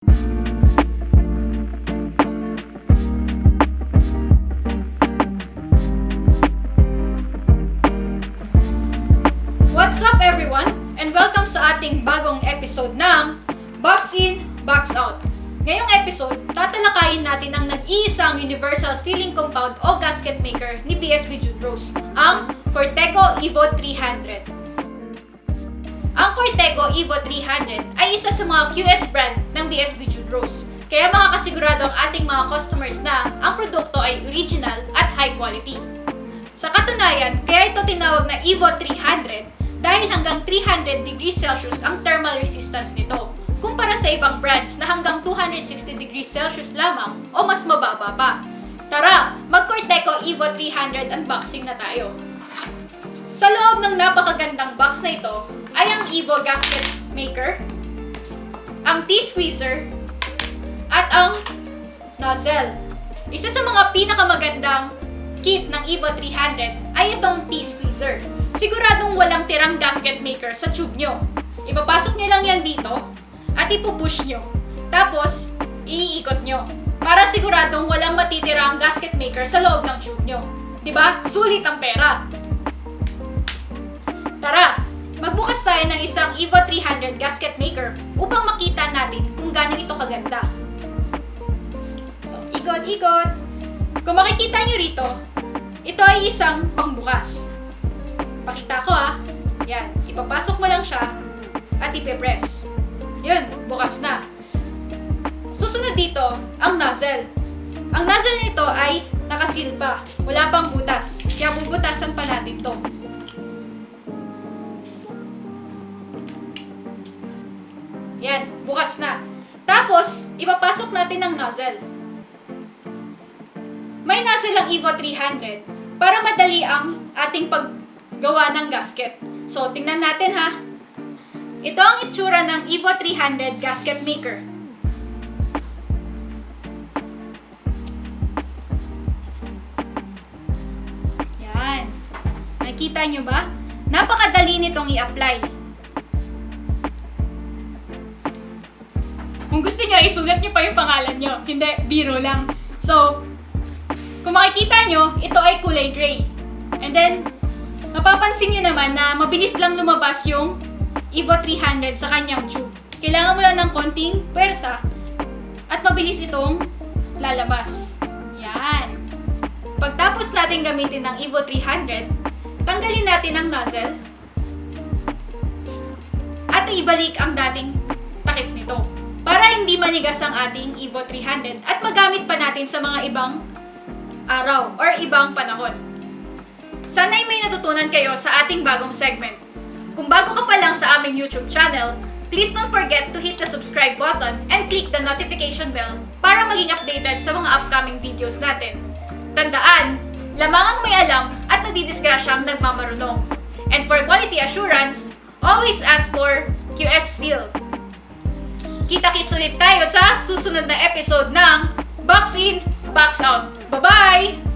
What's up everyone? And welcome sa ating bagong episode ng Box In, Box Out. Ngayong episode, tatalakayin natin ang nag-iisang universal sealing compound o gasket maker ni BSB Junrose, ang Corteco Evo 300. Ang Corteco Evo 300 ay isa sa mga QS brand ng BSB Junrose, kaya makakasigurado ang ating mga customers na ang produkto ay original at high quality. Sa katunayan, kaya ito tinawag na Evo 300 dahil hanggang 300 degrees Celsius ang thermal resistance nito, kumpara sa ibang brands na hanggang 260 degrees Celsius lamang o mas mababa pa. Tara, mag-Corteco Evo 300 unboxing na tayo. Sa loob ng napakagandang box na ito ay ang Evo gasket maker, ang T-squeezer, at ang nozzle. Isa sa mga pinakamagandang kit ng Evo 300 ay itong T-squeezer. Siguradong walang tirang gasket maker sa tube nyo. Ipapasok nyo lang yan dito at ipupush nyo. Tapos, iikot nyo. Para siguradong walang matitirang gasket maker sa loob ng tube nyo. Diba? Sulit ang pera. Tara, magbukas tayo ng isang Evo 300 gasket maker upang makita natin kung gaano ito kaganda. So, ikot-ikot. Kung makikita nyo rito, ito ay isang pangbukas. Pakita ko Yan, ipapasok mo lang siya at ipe-press. Yun, bukas na. Susunod dito, ang nozzle. Ang nozzle nito ay nakasil pa. Wala pang butas. Kaya bubutasan pa natin to. Yan, bukas na. Tapos, ipapasok natin ang nozzle. May nozzle ang Evo 300 para madali ang ating paggawa ng gasket. So, tingnan natin Ito ang itsura ng Evo 300 gasket maker. Yan. Nakikita nyo ba? Napakadali nitong i-apply. Kung gusto nyo, isulat nyo pa yung pangalan nyo. Hindi, biro lang. So, kung makikita nyo, ito ay kulay gray. And then, mapapansin nyo naman na mabilis lang lumabas yung Evo 300 sa kanyang tube. Kailangan mo lang ng konting pwersa at mabilis itong lalabas. Yan. Pagtapos natin gamitin ng Evo 300, tanggalin natin ang nozzle at ibalik ang dating takip nito para hindi manigas ang ating Evo 300 at magamit pa natin sa mga ibang araw or ibang panahon. Sana'y may natutunan kayo sa ating bagong segment. Kung bago ka pa lang sa aming YouTube channel, please don't forget to hit the subscribe button and click the notification bell para maging updated sa mga upcoming videos natin. Tandaan, lamang ang may alam at nadidisgrasyang nagmamarunong. And for quality assurance, always ask for QS seal. Kita-kits ulit tayo sa susunod na episode ng Box In, Box Out. Bye-bye!